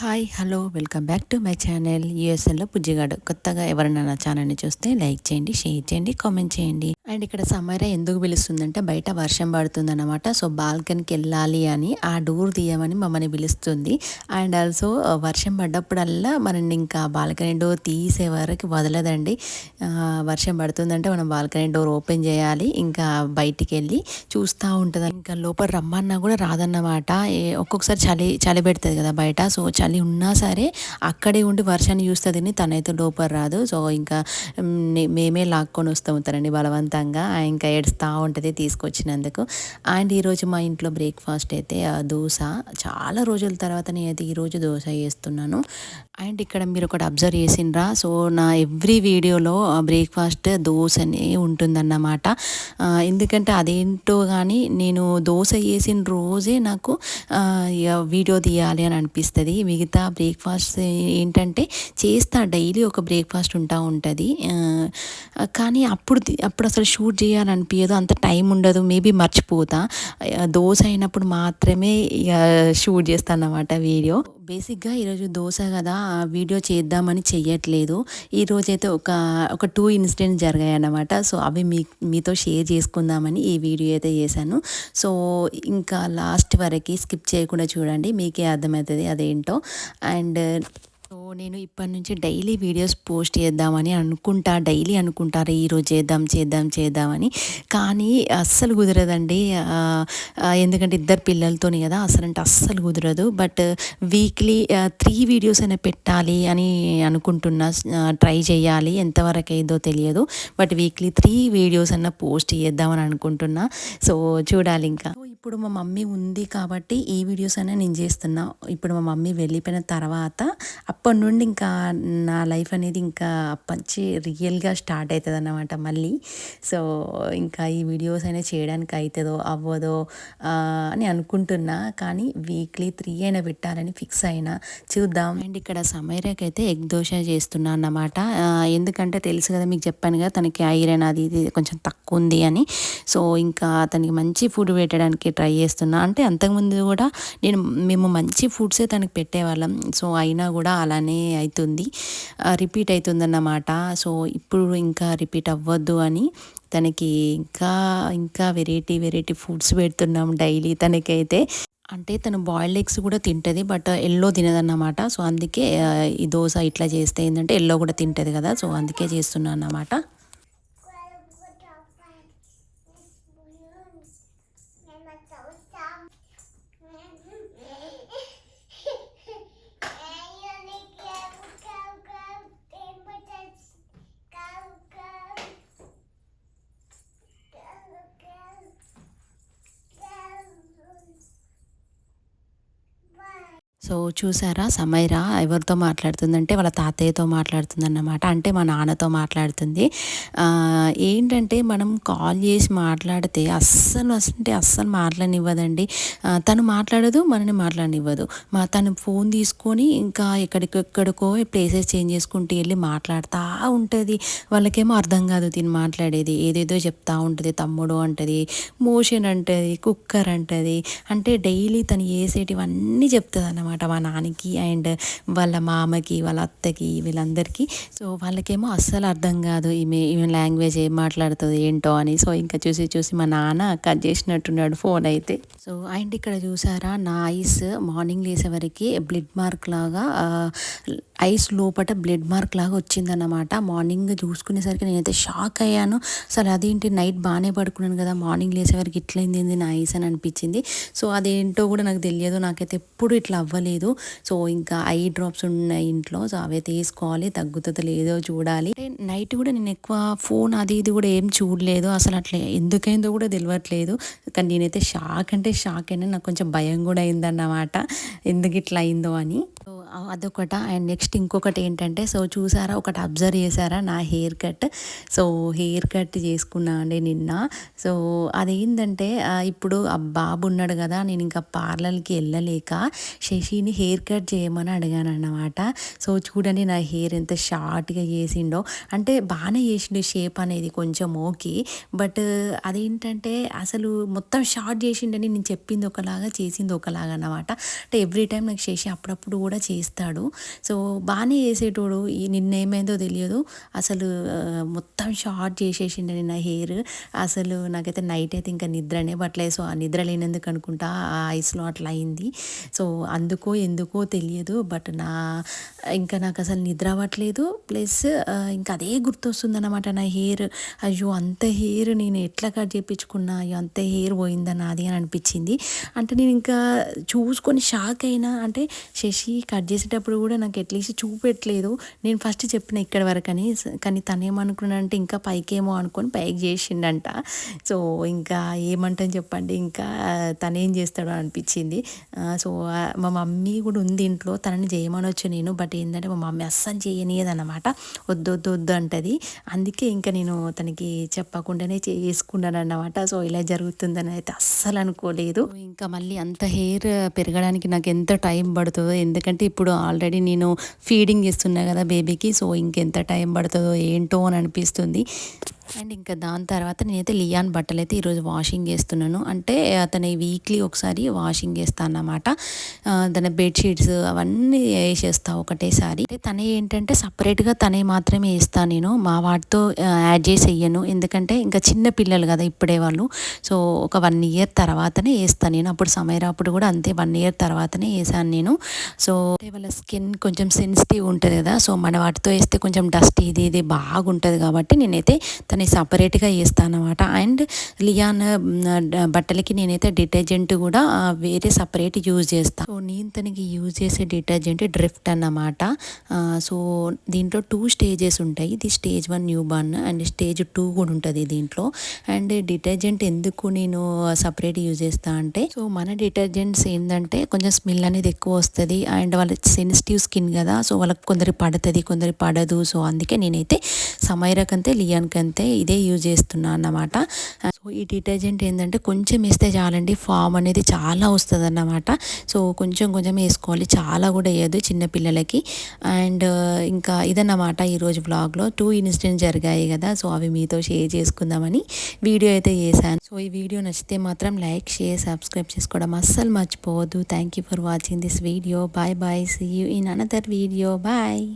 Hi hello welcome back to my channel యూఎస్ఎల్లో పుజ్జిగాడు. కొత్తగా ఎవరైనా నా ఛానల్ని చూస్తే లైక్ చేయండి, షేర్ చేయండి, కామెంట్ చేయండి. అండ్ ఇక్కడ సమ్మర్ ఎందుకు పిలుస్తుందంటే బయట వర్షం పడుతుందన్నమాట. సో బాల్కనీకి వెళ్ళాలి అని ఆ డోర్ తీయమని మమ్మల్ని పిలుస్తుంది. అండ్ ఆల్సో వర్షం పడ్డప్పుడల్లా మనం ఇంకా బాల్కనీ డోర్ తీసే వరకు వదలదండి. వర్షం పడుతుందంటే మనం బాల్కనీ డోర్ ఓపెన్ చేయాలి, ఇంకా బయటికి వెళ్ళి చూస్తూ ఉంటుంది. ఇంకా లోపల రమ్మన్నా కూడా రాదన్నమాట. ఒక్కొక్కసారి చలి చలి పెడుతుంది కదా బయట. సో చలి ఉన్నా సరే అక్కడే ఉండి వర్షాన్ని చూస్తుందని తనైతే లోపల రాదు. సో ఇంకా మేమే లాక్కొని వస్తాము తనని బలవంతంగా. ఇంకా ఏడుస్తూ ఉంటుంది తీసుకొచ్చినందుకు. అండ్ ఈరోజు మా ఇంట్లో బ్రేక్ఫాస్ట్ అయితే దోశ. చాలా రోజుల తర్వాత నేనైతే ఈరోజు దోశ చేస్తున్నాను. అండ్ ఇక్కడ మీరు ఒకటి అబ్జర్వ్ చేసిండ్రా. సో నా ఎవ్రీ వీడియోలో బ్రేక్ఫాస్ట్ దోశనే ఉంటుందన్నమాట. ఎందుకంటే అదేంటో కానీ నేను దోశ వేసిన రోజే నాకు వీడియో తీయాలి అని అనిపిస్తుంది. మిగతా బ్రేక్ఫాస్ట్ ఏంటంటే చేస్తా, డైలీ ఒక బ్రేక్ఫాస్ట్ ఉంటుంది. కానీ అప్పుడు అసలు షూట్ చేయాలనిపించదు, అంత టైం ఉండదు, మేబీ మర్చిపోతా. దోశ అయినప్పుడు మాత్రమే ఇక షూట్ చేస్తాను అన్నమాట వీడియో. బేసిక్గా ఈరోజు దోశ కదా, వీడియో చేద్దామని చెయ్యట్లేదు. ఈరోజైతే ఒక 2 ఇన్సిడెంట్స్ జరిగాయి అన్నమాట. సో అవి మీతో షేర్ చేసుకుందామని ఈ వీడియో అయితే చేశాను. సో ఇంకా లాస్ట్ వరకు స్కిప్ చేయకుండా చూడండి, మీకే అర్థమవుతుంది అదేంటో. అండ్ సో నేను ఇప్పటి నుంచి డైలీ వీడియోస్ పోస్ట్ చేద్దామని డైలీ అనుకుంటారు ఈరోజు చేద్దామని. కానీ అస్సలు కుదరదండి. ఎందుకంటే ఇద్దరు పిల్లలతోని కదా, అస్సలు కుదరదు. బట్ వీక్లీ 3 వీడియోస్ అయినా పెట్టాలి అని అనుకుంటున్నా. ట్రై చేయాలి, ఎంతవరకు అయిందో తెలియదు. బట్ వీక్లీ 3 వీడియోస్ అన్నా పోస్ట్ చేద్దామని అనుకుంటున్నా. సో చూడాలి ఇంకా. ఇప్పుడు మా మమ్మీ ఉంది కాబట్టి ఈ వీడియోస్ అయినా నేను చేస్తున్నా. ఇప్పుడు మా మమ్మీ వెళ్ళిపోయిన తర్వాత అప్పటి నుండి ఇంకా నా లైఫ్ అనేది ఇంకా అప్పటి రియల్గా స్టార్ట్ అవుతుంది అన్నమాట మళ్ళీ. సో ఇంకా ఈ వీడియోస్ అయినా చేయడానికి అవుతుందో అవ్వదో అని అనుకుంటున్నా. కానీ వీక్లీ 3 అయినా పెట్టాలని ఫిక్స్ అయినా, చూద్దాం. అండ్ ఇక్కడ సమీరాకి అయితే ఎగ్ దోశ చేస్తున్నా అన్నమాట. ఎందుకంటే తెలుసు కదా, మీకు చెప్పాను కదా తనకి ఐరన్ అది ఇది కొంచెం తక్కువ ఉంది అని. సో ఇంకా తనకి మంచి ఫుడ్ పెట్టడానికి ట్రై చేస్తున్నా. అంటే అంతకుముందు కూడా మేము మంచి ఫుడ్సే తనకి పెట్టేవాళ్ళం. సో అయినా కూడా అలానే అవుతుంది, రిపీట్ అవుతుందన్నమాట. సో ఇప్పుడు ఇంకా రిపీట్ అవ్వద్దు అని తనకి ఇంకా వెరైటీ ఫుడ్స్ పెడుతున్నాం డైలీ తనకైతే. అంటే తను బాయిల్డ్ ఎగ్స్ కూడా తింటుంది, బట్ ఎల్లో తినదన్నమాట. సో అందుకే ఈ దోశ ఇట్లా చేస్తే ఏంటంటే ఎల్లో కూడా తింటుంది కదా, సో అందుకే చేస్తున్నాను అన్నమాట. సో చూసారా, సమీరా ఎవరితో మాట్లాడుతుందంటే వాళ్ళ తాతయ్యతో మాట్లాడుతుందన్నమాట. అంటే మా నాన్నతో మాట్లాడుతుంది. ఏంటంటే మనం కాల్ చేసి మాట్లాడితే అస్సలు మాట్లాడనివ్వదండి. తను మాట్లాడదు, మనని మాట్లాడనివ్వదు. తను ఫోన్ తీసుకొని ఇంకా ఎక్కడికో ప్లేసెస్ చేంజ్ చేసుకుంటూ వెళ్ళి మాట్లాడుతూ ఉంటుంది. వాళ్ళకేమో అర్థం కాదు తిని మాట్లాడేది, ఏదేదో చెప్తూ ఉంటుంది. తమ్ముడు అంటది, మోషన్ అంటది, కుక్కర్ అంటది. అంటే డైలీ తను చేసేటివన్నీ చెప్తుంది అన్నమాట మా నాన్నకి అండ్ వాళ్ళ మామకి, వాళ్ళ అత్తకి, వీళ్ళందరికీ. సో వాళ్ళకేమో అస్సలు అర్థం కాదు ఈమె లాంగ్వేజ్ ఏం మాట్లాడుతుంది ఏంటో అని. సో ఇంకా చూసి మా నాన్న కట్ చేసినట్టున్నాడు ఫోన్ అయితే. సో అండ్ ఇక్కడ చూసారా, నా ఐస్ మార్నింగ్ లేసేవరకు బ్లడ్ మార్క్ లాగా, ఐస్ లోపల బ్లడ్ మార్క్ లాగా వచ్చిందన్నమాట. మార్నింగ్ చూసుకునేసరికి నేనైతే షాక్ అయ్యాను. అసలు అదేంటి, నైట్ బాగానే పడుకున్నాను కదా, మార్నింగ్ లేసేవరకు ఇట్లయింది నా ఐస్ అని అనిపించింది. సో అదేంటో కూడా నాకు తెలియదు, నాకైతే ఎప్పుడు ఇట్లా అవ్వలేదు. సో ఇంకా ఐ డ్రాప్స్ ఉన్నాయి ఇంట్లో, సో అవైతే వేసుకోవాలి, తగ్గుతుందో లేదో చూడాలి. నైట్ కూడా నేను ఎక్కువ ఫోన్ అది ఇది కూడా ఏం చూడలేదు, అసలు అట్లా ఎందుకైందో కూడా తెలియట్లేదు. కానీ నేనైతే షాక్ అయినా, నాకు కొంచెం భయం కూడా అయిందన్నమాట ఎందుకు ఇట్లా అయిందో అని. సో అదొకట. అండ్ నెక్స్ట్ ఇంకొకటి ఏంటంటే, సో చూసారా, ఒకటి అబ్జర్వ్ చేశారా నా hair cut. So hair cut చేసుకున్నా అండి నిన్న. సో అదేంటంటే ఇప్పుడు ఆ బాబు ఉన్నాడు కదా, నేను ఇంకా పార్లర్కి వెళ్ళలేక శశిని హెయిర్ కట్ చేయమని అడిగాను అన్నమాట. సో చూడండి నా హెయిర్ ఎంత షార్ట్గా చేసిండో. అంటే బాగానే చేసిండు షేప్ అనేది కొంచెం ఓకే, బట్ అదేంటంటే అసలు మొత్తం షార్ట్ చేసిండని నేను చెప్పింది ఒకలాగా చేసింది ఒకలాగా అన్నమాట. అంటే ఎవ్రీ టైం నాకు శశి అప్పుడప్పుడు కూడా చేస్తాడు. సో బాగానే చేసేటోడు. నిన్నేమైందో తెలియదు అసలు. మొత్తం షార్ట్ చేసేసిండు నిన్న హెయిర్. అసలు నాకైతే నైట్ అయితే ఇంకా నిద్రనే పట్టలేదు. సో ఆ నిద్ర లేనందుకు అనుకుంటా ఆ ఐస్లో అట్లా అయింది. సో అందుకో ఎందుకో తెలియదు. బట్ ఇంకా నాకు అసలు నిద్ర అవ్వట్లేదు. ప్లస్ ఇంకా అదే గుర్తొస్తుందన్నమాట నా హెయిర్. అయ్యో అంత హెయిర్ నేను ఎట్లా కట్ చేయించుకున్నా, అయ్యో అంత హెయిర్ పోయిందా నాది అని అనిపించింది. అంటే నేను ఇంకా చూసుకొని షాక్ అయినా. అంటే శశి కట్ చేసేటప్పుడు కూడా నాకు అట్లీస్ట్ చూపెట్టలేదు. నేను ఫస్ట్ చెప్పిన ఇక్కడ వరకు అని, కానీ తనేమనుకున్నాడంటే ఇంకా పైకేమో అనుకొని పైకి చేసిండంట. సో ఇంకా ఏమంటాను చెప్పండి, ఇంకా తనేం చేస్తాడో అనిపించింది. సో మా మమ్మీ కూడా ఉంది ఇంట్లో, తనని చేయమనొచ్చు నేను. బట్ ఏంటంటే మా మమ్మీ అస్సలు చేయనియదన్నమాట. వద్దు వద్దు వద్దు అంటది. అందుకే ఇంకా నేను తనకి చెప్పకుండానే చేసుకున్నాను అన్నమాట. సో ఇలా జరుగుతుందని అయితే అస్సలు అనుకోలేదు. ఇంకా మళ్ళీ అంత హెయిర్ పెరగడానికి నాకు ఎంత టైం పడుతుందో, ఎందుకంటే ఇప్పుడు ఆల్రెడీ నేను ఫీడింగ్ ఇస్తున్నా కదా బేబీకి. సో ఇంకెంత టైం పడుతుందో ఏంటో అని అనిపిస్తుంది. అండ్ ఇంకా దాని తర్వాత నేనైతే లియాన్ బట్టలు అయితే ఈరోజు వాషింగ్ చేస్తున్నాను. అంటే అతని వీక్లీ ఒకసారి వాషింగ్ చేస్తాను అన్నమాట. తన బెడ్షీట్స్ అవన్నీ వేసేస్తా ఒకటేసారి. అంటే తనే ఏంటంటే సపరేట్గా తనే మాత్రమే వేస్తాను నేను, మా వాటితో యాడ్ చేసి వేయను. ఎందుకంటే ఇంకా చిన్న పిల్లలు కదా ఇప్పుడే వాళ్ళు. సో ఒక 1 ఇయర్ తర్వాతనే వేస్తాను నేను. అప్పుడు సమయరా అప్పుడు కూడా అంతే 1 ఇయర్ తర్వాతనే వేసాను నేను. సో వాళ్ళ స్కిన్ కొంచెం సెన్సిటివ్ ఉంటుంది కదా. సో మన వాటితో వేస్తే కొంచెం డస్ట్ ఇది బాగుంటుంది కాబట్టి నేనైతే తను సపరేట్గా వేస్తాను అనమాట. అండ్ లియాన్ బట్టలకి నేనైతే డిటర్జెంట్ కూడా వేరే సపరేట్ యూజ్ చేస్తాను. సో నేను తనకి యూజ్ చేసే డిటర్జెంట్ డ్రిఫ్ట్ అన్నమాట. సో దీంట్లో 2 స్టేజెస్ ఉంటాయి. ఇది stage 1 new born and stage 2 కూడా ఉంటుంది దీంట్లో. అండ్ డిటర్జెంట్ ఎందుకు నేను సపరేట్ యూజ్ చేస్తాను అంటే, సో మన డిటర్జెంట్స్ ఏంటంటే కొంచెం స్మెల్ అనేది ఎక్కువ వస్తుంది. అండ్ వాళ్ళ సెన్సిటివ్ స్కిన్ కదా. సో వాళ్ళకి కొందరి పడుతుంది, కొందరి పడదు. సో అందుకే నేనైతే సమైరాకంతే లియాన్కంతే ఇదే యూజ్ చేస్తున్నాను అన్నమాట. సో ఈ డిటర్జెంట్ ఏంటంటే కొంచెం వేస్తే చాలండి, ఫామ్ అనేది చాలా వస్తుంది అన్నమాట. సో కొంచెం వేసుకోవాలి, చాలా కూడా వేయదు చిన్నపిల్లలకి. అండ్ ఇంకా ఇదన్నమాట ఈరోజు వ్లాగ్లో 2 ఇన్సిడెంట్స్ జరిగాయి కదా. సో అవి మీతో షేర్ చేసుకుందామని వీడియో అయితే చేశాను. సో ఈ వీడియో నచ్చితే మాత్రం లైక్, షేర్, సబ్స్క్రైబ్ చేసుకోవడం అస్సలు మర్చిపోవద్దు. Thank you for watching this video. Bye bye. See you in another video. Bye.